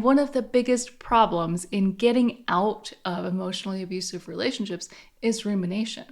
one of the biggest problems in getting out of emotionally abusive relationships is rumination.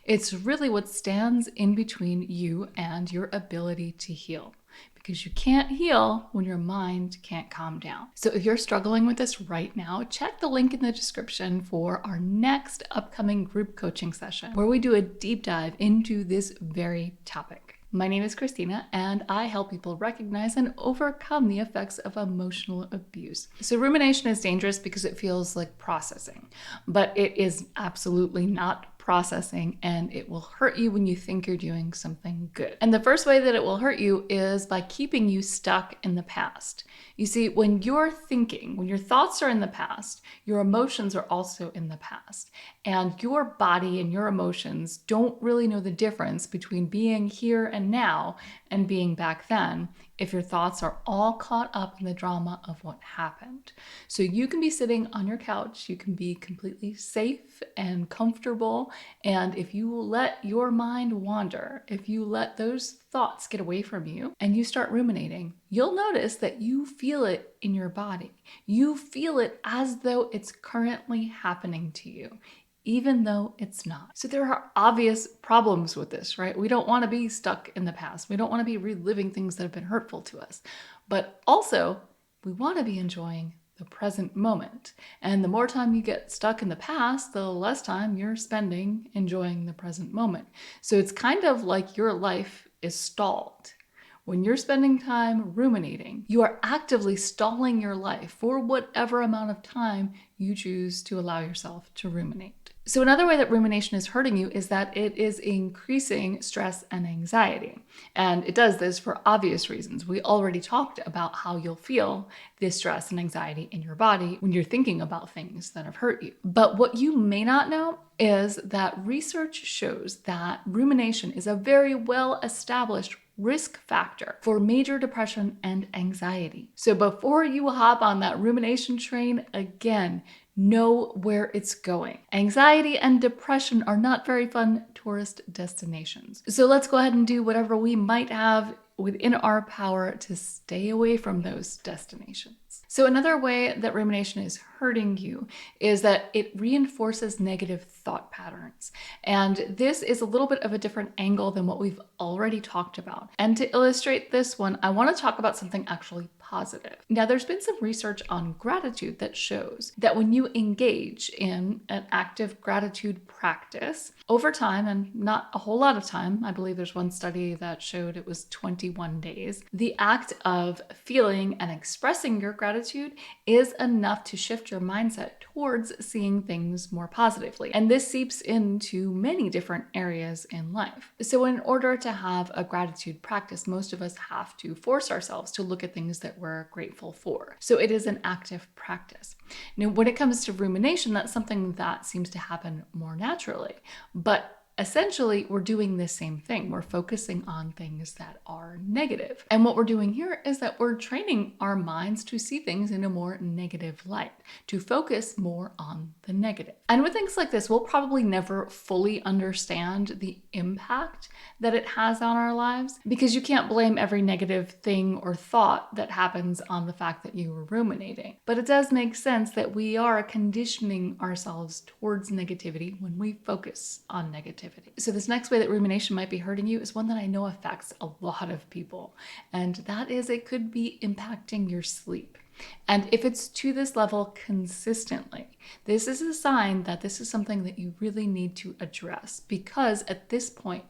It's really what stands in between you and your ability to heal, because you can't heal when your mind can't calm down. So if you're struggling with this right now, check the link in the description for our next upcoming group coaching session, where we do a deep dive into this very topic. My name is Christina, and I help people recognize and overcome the effects of emotional abuse. So rumination is dangerous because it feels like processing, but it is absolutely not processing, and it will hurt you when you think you're doing something good. And the first way that it will hurt you is by keeping you stuck in the past. You see, when you're thinking, when your thoughts are in the past, your emotions are also in the past. And your body and your emotions don't really know the difference between being here and now and being back then if your thoughts are all caught up in the drama of what happened. So you can be sitting on your couch, you can be completely safe and comfortable, and if you let your mind wander, if you let those thoughts get away from you and you start ruminating, you'll notice that you feel it in your body. You feel it as though it's currently happening to you, even though it's not. So there are obvious problems with this, right? We don't want to be stuck in the past. We don't want to be reliving things that have been hurtful to us. But also, we want to be enjoying the present moment. And the more time you get stuck in the past, the less time you're spending enjoying the present moment. So it's kind of like your life is stalled. When you're spending time ruminating, you are actively stalling your life for whatever amount of time you choose to allow yourself to ruminate. So another way that rumination is hurting you is that it is increasing stress and anxiety. And it does this for obvious reasons. We already talked about how you'll feel this stress and anxiety in your body when you're thinking about things that have hurt you. But what you may not know is that research shows that rumination is a very well-established risk factor for major depression and anxiety. So before you hop on that rumination train again, know where it's going. Anxiety and depression are not very fun tourist destinations. So let's go ahead and do whatever we might have within our power to stay away from those destinations. So another way that rumination is hurting you is that it reinforces negative thought patterns. And this is a little bit of a different angle than what we've already talked about. And to illustrate this one, I want to talk about something actually positive. Now, there's been some research on gratitude that shows that when you engage in an active gratitude practice over time, and not a whole lot of time, I believe there's one study that showed it was 21 days, the act of feeling and expressing your gratitude is enough to shift your mindset towards seeing things more positively. And this seeps into many different areas in life. So in order to have a gratitude practice, most of us have to force ourselves to look at things that we're grateful for. So it is an active practice. Now, when it comes to rumination, that's something that seems to happen more naturally. But essentially, we're doing the same thing. We're focusing on things that are negative. And what we're doing here is that we're training our minds to see things in a more negative light, to focus more on the negative. And with things like this, we'll probably never fully understand the impact that it has on our lives, because you can't blame every negative thing or thought that happens on the fact that you were ruminating. But it does make sense that we are conditioning ourselves towards negativity when we focus on negativity. So this next way that rumination might be hurting you is one that I know affects a lot of people, and that is it could be impacting your sleep. And if it's to this level consistently, this is a sign that this is something that you really need to address, because at this point,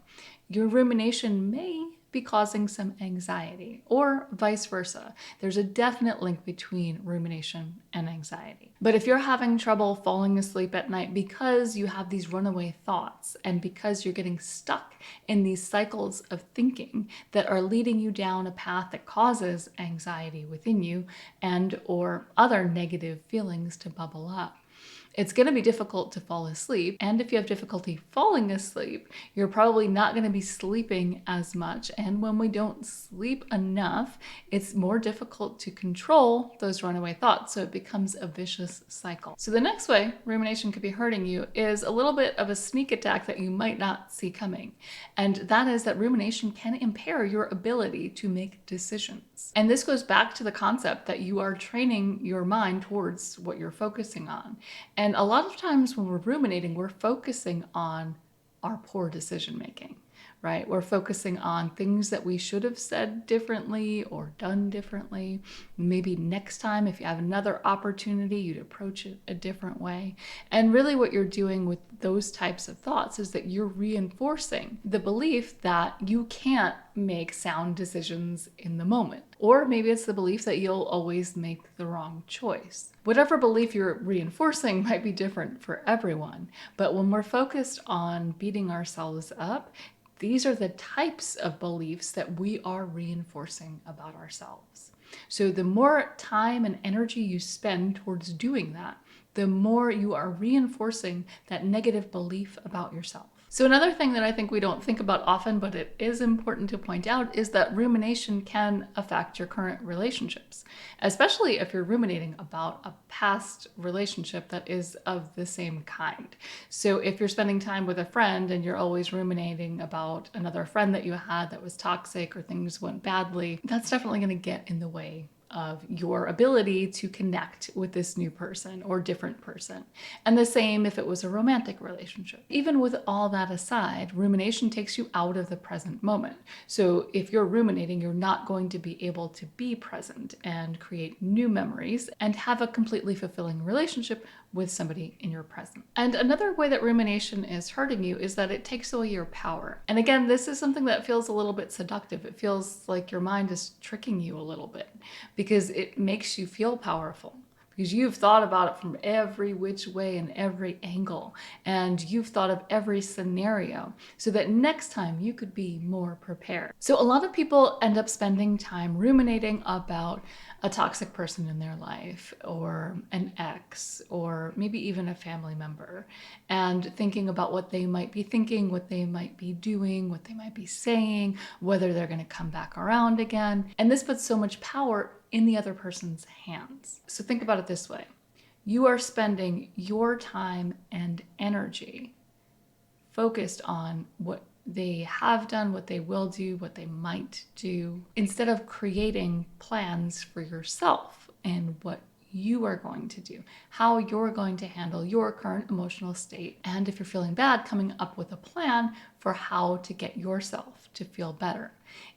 your rumination may be causing some anxiety, or vice versa. There's a definite link between rumination and anxiety. But if you're having trouble falling asleep at night because you have these runaway thoughts, and because you're getting stuck in these cycles of thinking that are leading you down a path that causes anxiety within you and or other negative feelings to bubble up, It's going to be difficult to fall asleep. And if you have difficulty falling asleep, you're probably not going to be sleeping as much. And when we don't sleep enough, it's more difficult to control those runaway thoughts. So it becomes a vicious cycle. So the next way rumination could be hurting you is a little bit of a sneak attack that you might not see coming. And that is that rumination can impair your ability to make decisions. And this goes back to the concept that you are training your mind towards what you're focusing on. And a lot of times when we're ruminating, we're focusing on our poor decision making, right? We're focusing on things that we should have said differently or done differently. Maybe next time, if you have another opportunity, you'd approach it a different way. And really what you're doing with those types of thoughts is that you're reinforcing the belief that you can't make sound decisions in the moment. Or maybe it's the belief that you'll always make the wrong choice. Whatever belief you're reinforcing might be different for everyone. But when we're focused on beating ourselves up, these are the types of beliefs that we are reinforcing about ourselves. So the more time and energy you spend towards doing that, the more you are reinforcing that negative belief about yourself. So another thing that I think we don't think about often, but it is important to point out, is that rumination can affect your current relationships, especially if you're ruminating about a past relationship that is of the same kind. So if you're spending time with a friend and you're always ruminating about another friend that you had that was toxic or things went badly, that's definitely going to get in the way of your ability to connect with this new person or different person. And the same if it was a romantic relationship. Even with all that aside, rumination takes you out of the present moment. So if you're ruminating, you're not going to be able to be present and create new memories and have a completely fulfilling relationship with somebody in your present. And another way that rumination is hurting you is that it takes away your power. And again, this is something that feels a little bit seductive. It feels like your mind is tricking you a little bit because it makes you feel powerful. Because you've thought about it from every which way and every angle, and you've thought of every scenario so that next time you could be more prepared. So a lot of people end up spending time ruminating about a toxic person in their life or an ex or maybe even a family member, and thinking about what they might be thinking, what they might be doing, what they might be saying, whether they're going to come back around again. And this puts so much power in the other person's hands. So think about it this way. You are spending your time and energy focused on what they have done, what they will do, what they might do, instead of creating plans for yourself and what you are going to do, how you're going to handle your current emotional state. And if you're feeling bad, coming up with a plan for how to get yourself to feel better.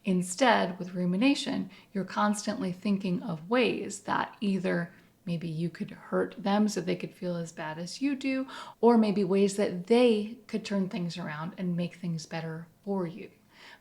Instead, with rumination, you're constantly thinking of ways that either maybe you could hurt them so they could feel as bad as you do, or maybe ways that they could turn things around and make things better for you.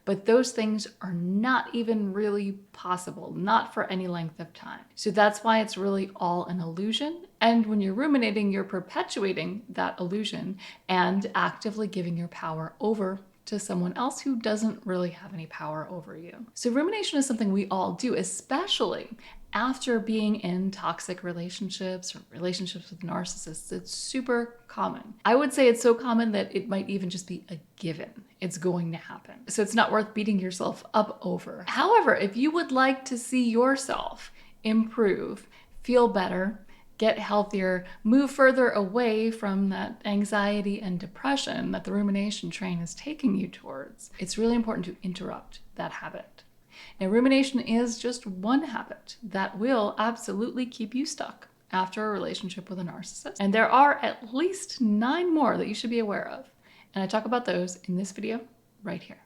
But those things are not even really possible, not for any length of time. So that's why it's really all an illusion. And when you're ruminating, you're perpetuating that illusion and actively giving your power over to someone else who doesn't really have any power over you. So rumination is something we all do, especially after being in toxic relationships or relationships with narcissists. It's super common. I would say it's so common that it might even just be a given. It's going to happen. So it's not worth beating yourself up over. However, if you would like to see yourself improve, feel better, get healthier, move further away from that anxiety and depression that the rumination train is taking you towards, it's really important to interrupt that habit. Now, rumination is just one habit that will absolutely keep you stuck after a relationship with a narcissist. And there are at least 9 more that you should be aware of. And I talk about those in this video right here.